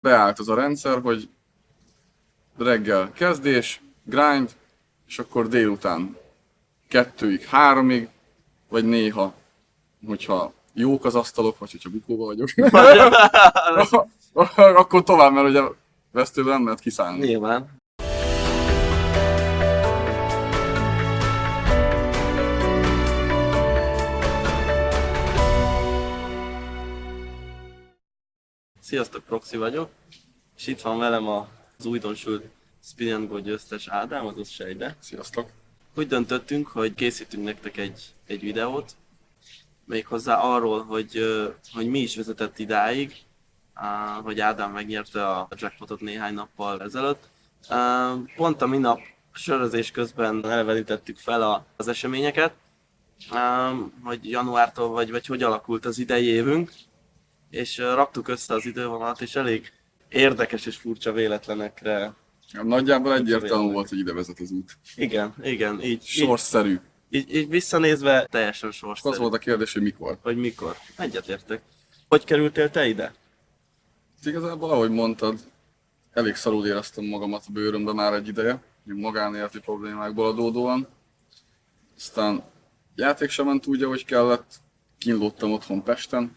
beállt az a rendszer, hogy reggel kezdés, grind, és akkor délután 2-ig, 3-ig, vagy néha, hogyha jók az asztalok, vagy hogyha bukóba vagyok, akkor tovább, mert ugye vesztőben nem lehet kiszállni. Nyilván. Sziasztok, Proxy vagyok, és itt van velem az újdonsült Spin & Go győztes Ádám, azaz Sejde. Sziasztok! Úgy döntöttünk, hogy készítünk nektek egy videót, méghozzá arról, hogy mi is vezetett idáig, hogy Ádám megnyerte a jackpotot néhány nappal ezelőtt. Pont a minap sörözés közben elevenítettük fel az eseményeket, hogy januártól vagy hogy alakult az idei évünk, és raktuk össze az idővonalat, és elég érdekes és furcsa véletlenekre. Nagyjából egyértelmű volt, hogy ide vezet az út. Igen, így Sorsszerű. így visszanézve teljesen sorsszerű. Az volt a kérdés, hogy mikor. Hogy mikor. Egyetértek. Hogy kerültél te ide? Igazából, ahogy mondtad, elég szarul éreztem magamat a bőrömbe már egy ideje, magánéleti problémákból adódóan. Aztán játék sem ment úgy, ahogy kellett, kínlódtam otthon Pesten.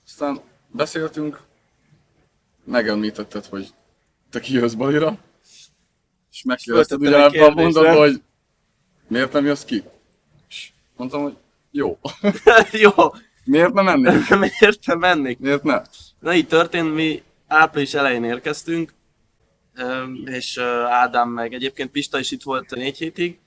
Aztán beszéltünk, megemlítetted, hogy te kijössz Balira, és megkérdezted Föltettem egy ugyanabban a kérdést, mondatban, nem? hogy miért nem jössz ki? És mondtam, hogy jó. Jó, Miért nem mennék? miért nem mennék? Miért ne? Na így történt, mi április elején érkeztünk, és Ádám meg egyébként Pista is itt volt 4 hétig,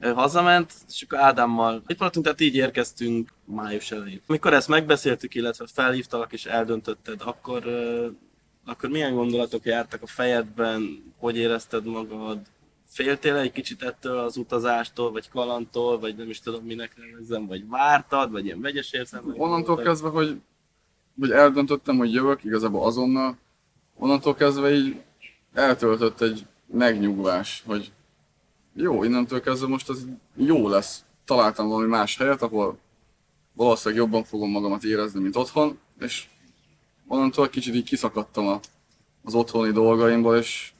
hazament, és akkor Ádámmal itt voltunk, tehát így érkeztünk május elején. Amikor ezt megbeszéltük, illetve felhívtalak és eldöntötted, akkor milyen gondolatok jártak a fejedben, hogy érezted magad? Féltél egy kicsit ettől az utazástól, vagy kalandtól, vagy nem is tudom minek nevezzem, vagy vártad, vagy ilyen vegyes érzelmek Onnantól voltak? kezdve, hogy eldöntöttem, hogy jövök, igazából azonnal, onnantól kezdve így eltöltött egy megnyugvás, hogy jó, innentől kezdve most ez jó lesz. Találtam valami más helyet, ahol valószínűleg jobban fogom magamat érezni, mint otthon, és onnantól kicsit így kiszakadtam az otthoni dolgaimból, és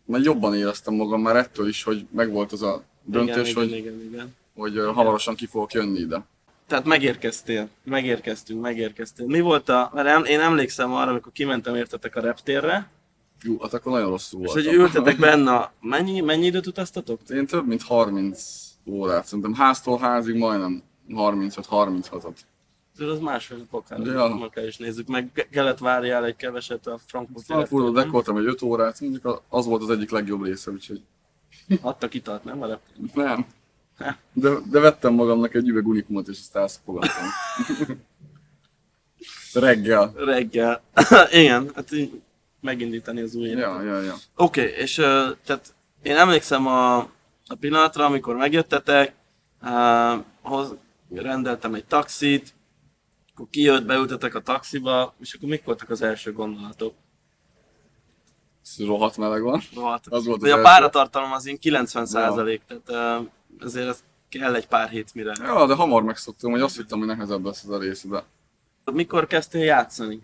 már jobban éreztem magam már ettől is, hogy megvolt az a döntés, Igen. hogy hamarosan ki fogok jönni ide. Tehát megérkeztünk. Mi volt mert én emlékszem arra, amikor kimentem értetek a reptérre, Jó, hát akkor nagyon rosszul és voltam. hogy ültetek benne, mennyi időt utaztatok? Én több mint 30 órát, szerintem háztól házig majdnem 35-36-ot. Az másfél Ja. akár is nézzük meg, kellett várjál egy keveset a Frankfurt Frankfurtba dekoltam egy 5 órát, mondjuk az volt az egyik legjobb része, úgyhogy Adtak italt, nem a reptér? nem. De vettem magamnak egy üveg unikumot, és ezt elszapogattam. Reggel. Reggel. Igen, hát így megindítani az új évet. Ja. Oké, és tehát én emlékszem a pillanatra, amikor megjöttetek, rendeltem egy taxit, akkor kijött, beültetek a taxiba, és akkor mik voltak az első gondolatok? Ez rohadt meleg van. Volt. Az volt az Ugye a első. páratartalom az ilyen 90%, tehát ezért ez kell egy pár hét mire. Ja, de hamar megszoktam, hogy azt hittem, hogy nehezebb lesz ez a rész, de Mikor kezdtél játszani?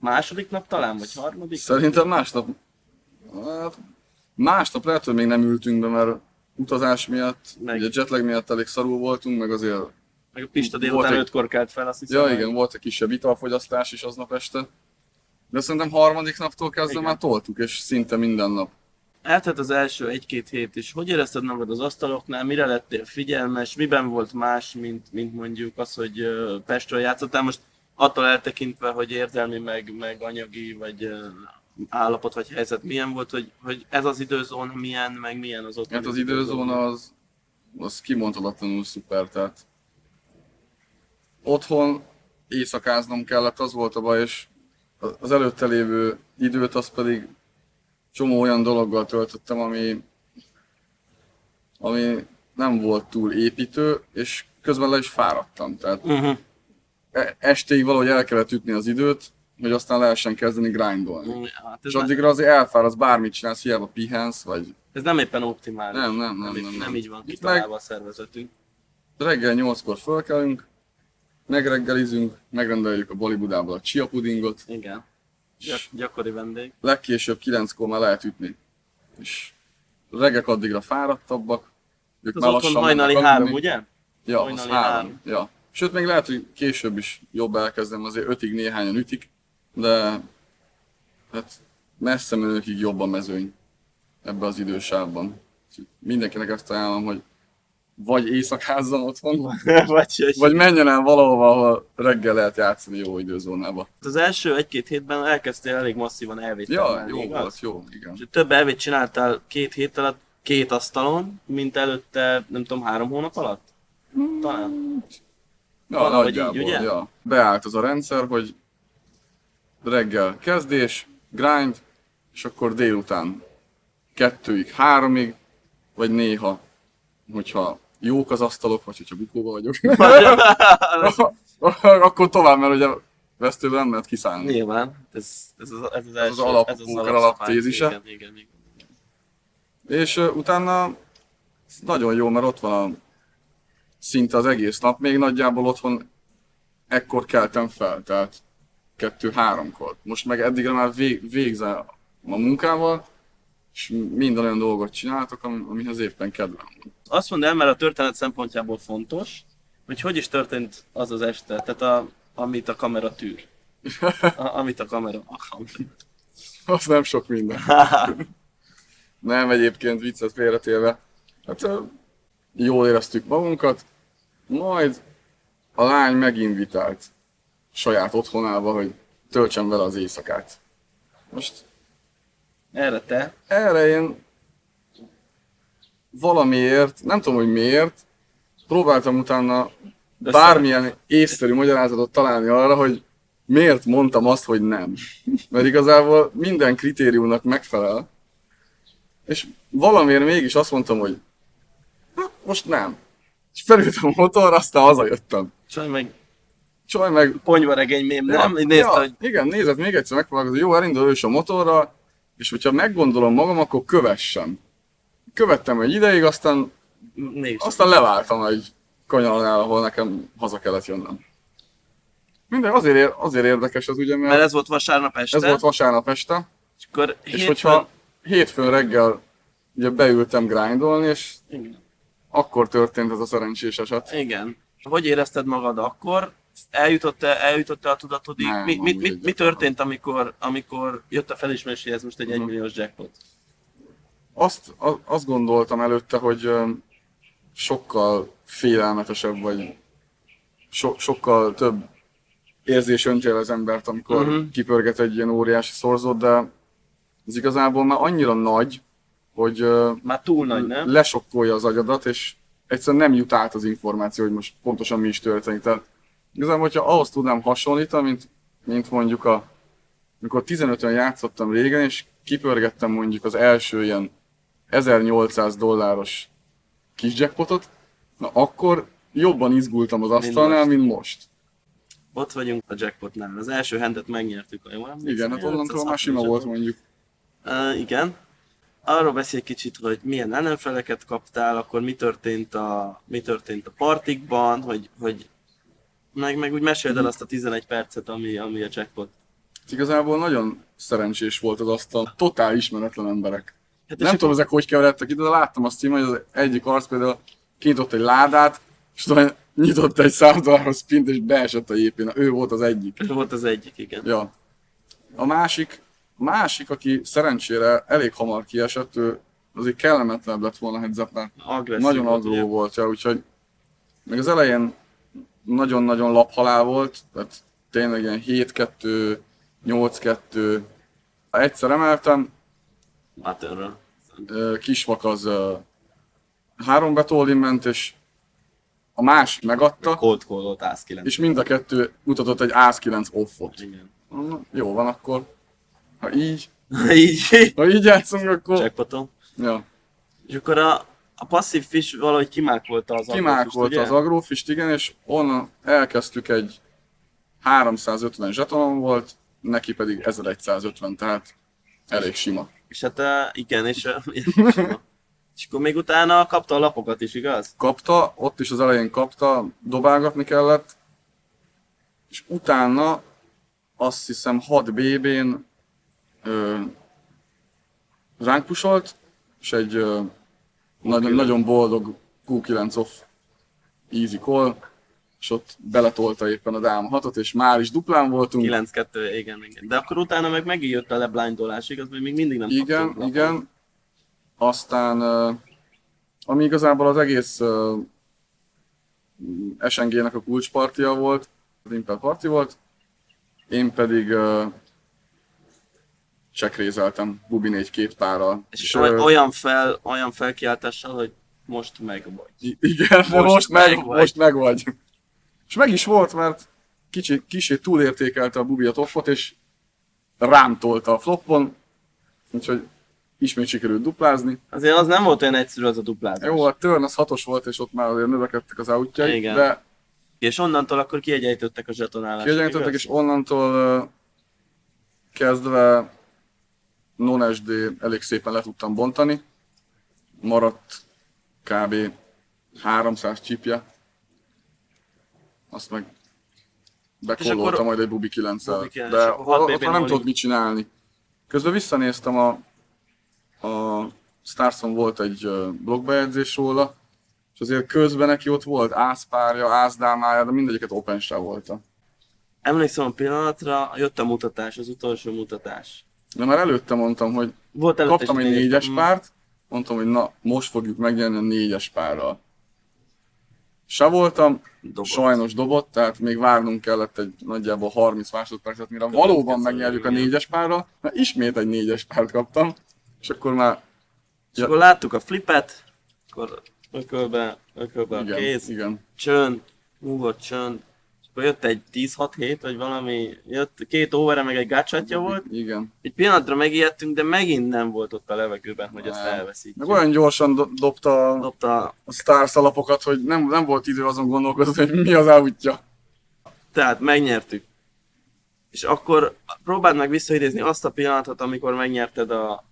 Második nap talán, vagy harmadik? szerintem másnap, hát, másnap lehet, hogy még nem ültünk be, mert utazás miatt, ugye jetlag miatt elég szarul voltunk, meg azért, Meg a Pista Volt délután egy- 5-kor kelt fel, azt hiszem. ja igen, volt egy kisebb italfogyasztás is aznap este. De szerintem harmadik naptól kezdve Igen. már toltuk, és szinte minden nap. Eltelt az első 1-2 hét is. Hogy érezted magad az asztaloknál? Mire lettél figyelmes? Miben volt más, mint mondjuk az, hogy Pestről játszottál? Most attól eltekintve, hogy érzelmi, meg anyagi, vagy állapot, vagy helyzet milyen volt, hogy ez az időzóna milyen, meg milyen az ott. Hát az időzóna az kimondhatatlanul szuper, tehát otthon éjszakáznom kellett, az volt a baj, és az előtte lévő időt az pedig csomó olyan dologgal töltöttem, ami nem volt túl építő, és közben le is fáradtam. Tehát estéig valahogy el kellett ütni az időt, hogy aztán lehessen kezdeni grindolni. Hát És addigra azért elfáradsz, bármit csinálsz, hiába pihensz, vagy ez nem éppen optimális. Nem. Nem így van Itt kitalálva a szervezetünk. reggel 8-kor fölkelünk, megreggelizünk, megrendeljük a Bolibudából a chia pudingot, Igen. Gyakori vendég. legkésőbb 9-kor már lehet ütni. És reggek addigra fáradtabbak, ők Az már otthon lassan hajnali mennek 3, aludni. ugye? Ja, az hajnali 3. három. Ja. Sőt, még lehet, hogy később is jobb elkezdem, azért 5-ig néhányan ütik, de hát messze menőkig jobb a mezőny ebbe az idősávban. Úgyhogy mindenkinek ezt ajánlom, hogy vagy éjszakázzon otthon, vagy menjen el valahova, ahol reggel lehet játszani jó időzónába. Az első 1-2 hétben elkezdtél elég masszívan elvét Ja, termelni, jó igaz? volt, jó, igen. És több elvét csináltál 2 hét alatt, 2 asztalon, mint előtte, nem tudom, 3 hónap alatt? Talán. Ja, Valahogy nagyjából, így, ugye? ja. Beállt az a rendszer, hogy reggel kezdés, grind, és akkor délután 2-ig, 3-ig, vagy néha, hogyha jók az asztalok, vagy hogyha bukóba vagyok, akkor tovább, mert ugye vesztőben nem lehet kiszállni. Nyilván, ez az első, alapóker alaptézise. Igen. És utána nagyon jó, mert ott van szinte az egész nap, még nagyjából otthon ekkor keltem fel, tehát 2-3-kor. Most meg eddigre már végzel a munkával, és minden olyan dolgot csináltok, amihez éppen kedvem van. Azt mondd el, mert a történet szempontjából fontos, hogy is történt az az este, tehát amit a kamera tűr. Amit a kamera akar. Az nem sok minden. Nem, egyébként viccet félretélve. Hát jól éreztük magunkat, majd a lány meginvitált saját otthonába, hogy töltsem vele az éjszakát. Most Erre te? erre én valamiért, nem tudom, hogy miért, próbáltam utána bármilyen észszerű magyarázatot találni arra, hogy miért mondtam azt, hogy nem. Mert igazából minden kritériumnak megfelel, és valamiért mégis azt mondtam, hogy most nem. És felültem a motorra, aztán hazajöttem. Csaj meg Ponyvaregény mém, nem? Így nézd, hogy... Igen, nézed, még egyszer megpróbálkozom, jó, elindul ő is a motorra, és hogyha meggondolom magam, akkor kövessem. Követtem egy ideig, aztán leváltam egy kanyarnál, ahol nekem haza kellett jönnöm. Minden azért érdekes ez ugye, mert ez volt vasárnap este. Ez volt vasárnap este. És akkor hogyha hétfőn reggel ugye beültem grindolni, és igen. Akkor történt ez a szerencsés eset. Igen. Hogy érezted magad akkor? Eljutott-e a tudatodig? Mi történt, amikor jött a felismerés, hogy ez most egy 1 milliós jackpot? Azt gondoltam előtte, hogy sokkal félelmetesebb, vagy sokkal több érzés önti el az embert, amikor kipörget egy ilyen óriási szorzót, de ez igazából már annyira nagy, hogy már túl nagy, nem? Lesokkolja az agyadat, és egyszerűen nem jut át az információ, hogy most pontosan mi is történik. Tehát igazából, hogyha ahhoz tudnám hasonlítani, mint mondjuk amikor 15-ön játszottam régen, és kipörgettem mondjuk az első ilyen $1800 kis jackpotot, na akkor jobban izgultam az asztalnál, mint most. Ott vagyunk a jackpotnál. Az első handet megnyertük, ha jól emlékszem. Igen, hát onnantól már sima volt mondjuk. Igen. Arról beszélj kicsit, hogy milyen ellenfeleket kaptál, akkor mi történt a partikban, hogy meg úgy meséld el azt a 11 percet, ami a jackpot. Igazából nagyon szerencsés volt az asztal. Totál ismeretlen emberek. Hát nem tudom, ezek hogy keveredtek ide, de láttam azt hogy az egyik arc például kinyitott egy ládát, és talán nyitott egy $100 spint, és beesett a jépén. Ő volt az egyik. Ő volt az egyik, igen. Ja. A másik, aki szerencsére elég hamar kiesett, ő azért kellemetlenebb lett volna heads-upnál. Nagyon agró volt, ja, úgyhogy meg az elején nagyon-nagyon laphalál volt, tehát tényleg ilyen 7-2, 8-2. Egyszer emeltem, Kisvak az 3 betolin ment, és a másik megadta, cold call-olt Ász 9. És mind a kettő mutatott egy Ász 9 offot. Igen. Jó van akkor. Ha így játszunk, akkor... Jackpotom. Ja. És akkor a passzív fish valahogy kimákolta az agrofist, igen, és onnan elkezdtük egy 350 zsetonom volt, neki pedig 1150, tehát elég sima. És hát igen, és sima. És akkor még utána kapta a lapokat is, igaz? Kapta, ott is az elején kapta, dobálgatni kellett, és utána azt hiszem 6 BB-n ránk pusolt, és egy nagyon, nagyon boldog Q9 off easy call, és ott beletolta éppen a dám 6-ot, és már is duplán voltunk. 9-2, igen. De akkor utána meg megint jött a leblindolás, igaz, hogy még mindig nem Igen, igen. Aztán, ami igazából az egész SNG-nek a kulcspartia volt, az Impel parti volt, én pedig csekrézeltem Bubi 4 párral. És olyan felkiáltással, hogy most meg vagy. Igen, de most meg vagy. És meg is volt, mert kicsit túlértékelte a Bubi a toppot, és rám tolta a flopon, úgyhogy ismét sikerült duplázni. Azért az nem volt olyan egyszerű az a duplázás. Jó, a turn az 6-os volt, és ott már azért növekedtek az outjai, Igen. de És onnantól akkor kiegyenlítettek a zsetonálást. kiegyenlítettek, és onnantól kezdve non-SD elég szépen le tudtam bontani. Maradt kb. 300 chipje. Azt meg bekollolta majd egy Bubi 9-el. Bubi 9, De és akkor 6 ott már nem BB-n tudott mit csinálni. Közben visszanéztem a Starson volt egy blogbejegyzés róla, és azért közben neki ott volt ászpárja, ászdámája, de mindegyiket open volta. Emlékszem a pillanatra, jött a mutatás, az utolsó mutatás. De már előtte mondtam, hogy Volt előtte kaptam egy 4-es párt, mondtam, hogy na, most fogjuk megnyerni a 4-es párral. Se voltam, sajnos dobott, tehát még várnunk kellett egy nagyjából 30 másodpercet, mire valóban megnyerjük a 4-es párral, mert ismét egy 4-es párt kaptam, és akkor már... És akkor láttuk a flipet, akkor ökölbe a Igen, kéz, igen. csönd, húgott csönd, és akkor jött egy 10-6-7, vagy valami, jött 2 over meg egy gácsatja volt. Igen. Egy pillanatra megijedtünk, de megint nem volt ott a levegőben, hogy ezt elveszítjük. Meg olyan gyorsan dobta Dobta. a Stars alapokat, hogy nem volt idő azon gondolkozni, hogy mi az outja. Tehát megnyertük. És akkor próbáld meg visszaidézni azt a pillanatot, amikor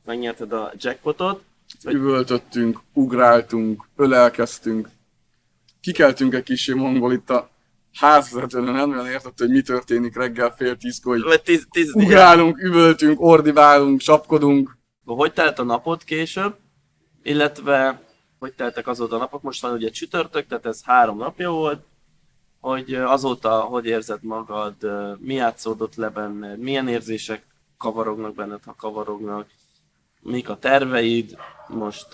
megnyerted a jackpotot. Üvöltöttünk, ugráltunk, ölelkeztünk. Kikeltünk egy kicsi mongol itt a házvezetőn, nem olyan értett, hogy mi történik reggel fél 10-kor, hogy Vagy 10 ugrálunk, üvöltünk, ordibálunk, csapkodunk. Hogy telt a napot később, illetve hogy teltek azóta a napok, most van ugye csütörtök, tehát ez 3 napja volt, hogy azóta hogy érzed magad, mi játszódott le benned, milyen érzések kavarognak benned, ha kavarognak, mik a terveid, most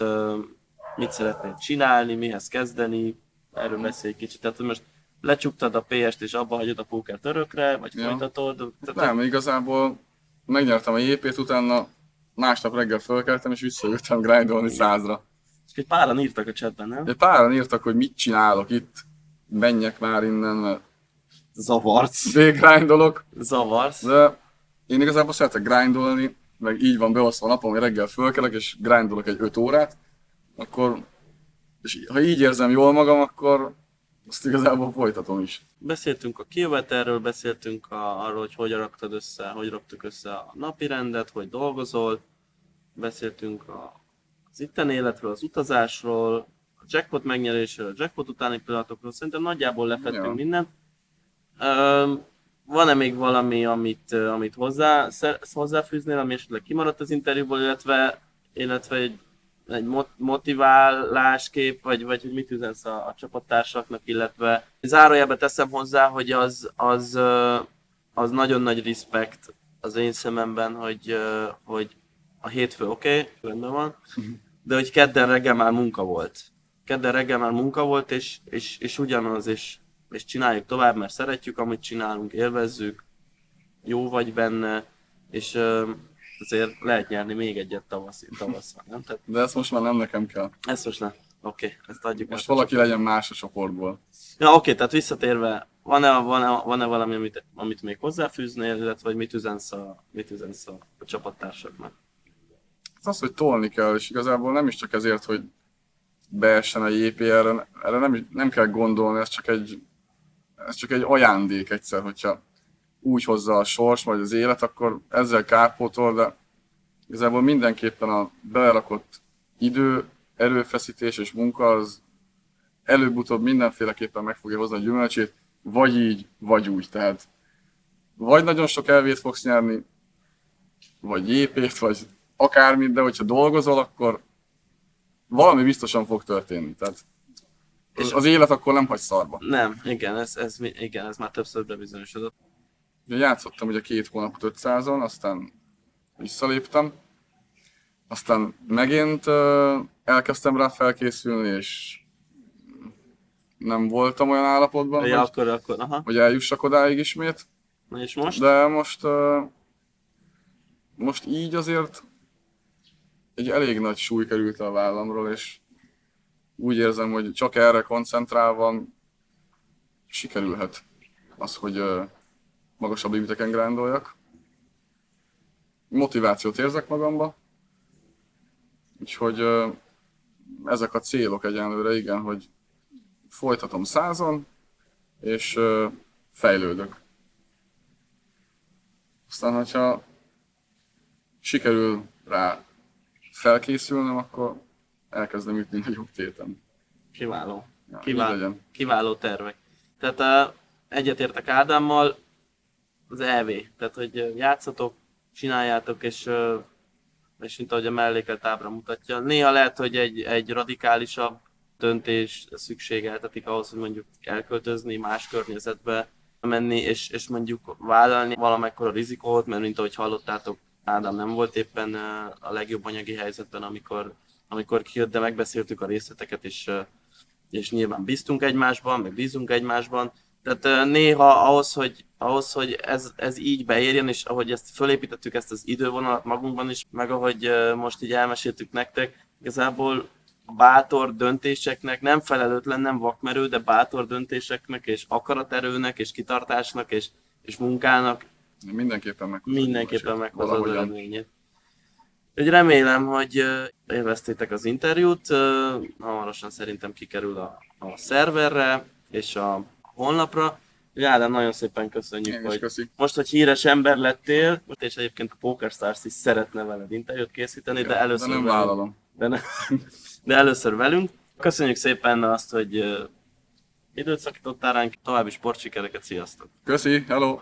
mit szeretnél csinálni, mihez kezdeni, erről beszélj kicsit, tehát most lecsuktad a PS-t és abba hagyod a pókert örökre, vagy folytatod? Tehát Nem, igazából megnyertem a JP-t, utána másnap reggel fölkeltem és visszajöttem grindolni 100-ra. És egy páran írtak a chatben, nem? Egy páran írtak, hogy mit csinálok itt, menjek már innen, mert Zavarsz. véggrindolok. Zavarsz. De én igazából szeretek grindolni, meg így van beosztva a napom, hogy reggel fölkelek és grindolok egy 5 órát, akkor, és ha így érzem jól magam, akkor azt igazából folytatom is. Beszéltünk a kijövetelről, beszéltünk arról, hogy raktad össze, hogy raktuk össze a napi rendet, hogy dolgozol, beszéltünk az itteni életről, az utazásról, a jackpot megnyerésről, a jackpot utáni pillanatokról, szerintem nagyjából lefettünk mindent. Van-e még valami, amit hozzáfűznél, ami esetleg kimaradt az interjúból, illetve egy motiváláskép, vagy hogy mit üzensz a csapattársaknak, illetve zárójelbe teszem hozzá, hogy az nagyon nagy respekt az én szememben, hogy a hétfő oké, rendben van, de hogy kedden reggel már munka volt. És ugyanaz, és csináljuk tovább, mert szeretjük, amit csinálunk, élvezzük, jó vagy benne, és azért lehet nyerni még egyet tavasszal, nem? Tehát De ezt most már nem nekem kell. ezt most nem. Oké, ezt adjuk. Most valaki legyen más a csoportból. Ja, oké, tehát visszatérve, van-e valami, amit még hozzáfűznél, illetve hogy mit üzensz a csapattársaknak? Az, hogy tolni kell, és igazából nem is csak ezért, hogy beessen a JPR-re, erre nem kell gondolni, ez csak egy ajándék egyszer, hogyha úgy hozza a sors, vagy az élet, akkor ezzel kárpótol, de igazából mindenképpen a belerakott idő, erőfeszítés és munka az előbb-utóbb mindenféleképpen meg fogja hozni a gyümölcsét, vagy így, vagy úgy. Tehát vagy nagyon sok elvét fogsz nyerni, vagy jépét, vagy akármit, de hogyha dolgozol, akkor valami biztosan fog történni. Tehát az élet akkor nem hagy szarba. Nem, igen, ez már többször bebizonyosodott. Ugye játszottam ugye 2 hónapot 500-on, aztán visszaléptem. Aztán megint elkezdtem rá felkészülni, és nem voltam olyan állapotban, Ja, akkor, aha. hogy eljussak odáig ismét. Na és most? De most így azért egy elég nagy súly került a vállamról, és úgy érzem, hogy csak erre koncentrálva sikerülhet az, hogy magasabb limiteken grándoljak. Motivációt érzek magamba, úgyhogy ezek a célok egyenlőre, igen, hogy folytatom 100-on, és fejlődök. Aztán, hogyha sikerül rá felkészülnöm, akkor elkezdem ütni nagyobb téten. Kiváló. Ja, így legyen. Kiváló tervek. Tehát egyetértek Ádámmal, az EV. Tehát, hogy játszatok, csináljátok, és mint ahogy a mellékelt ábra mutatja. Néha lehet, hogy egy radikálisabb döntés szükségeltetik ahhoz, hogy mondjuk elköltözni, más környezetbe menni, és mondjuk vállalni valamekkora rizikót, mert mint ahogy hallottátok, Ádám nem volt éppen a legjobb anyagi helyzetben, amikor kijött, de megbeszéltük a részleteket, és nyilván bíztunk egymásban, meg bízunk egymásban. Tehát néha ahhoz, hogy ez így beérjen, és ahogy ezt fölépítettük ezt az idővonalat magunkban is, meg ahogy most így elmeséltük nektek, igazából bátor döntéseknek, nem felelőtlen, nem vakmerő, de bátor döntéseknek, és akaraterőnek, és kitartásnak, és munkának Mindenképpen meghozza az eredményét. Úgy remélem, hogy élveztétek az interjút, hamarosan szerintem kikerül a szerverre és a honlapra. Ádám, nagyon szépen köszönjük, hogy most, hogy híres ember lettél, és egyébként a PokerStars is szeretne veled interjút készíteni, de először de nem vállalom. De először velünk. Köszönjük szépen azt, hogy időt szakítottál ránk, további sportsikereket, sziasztok! Köszi, hello!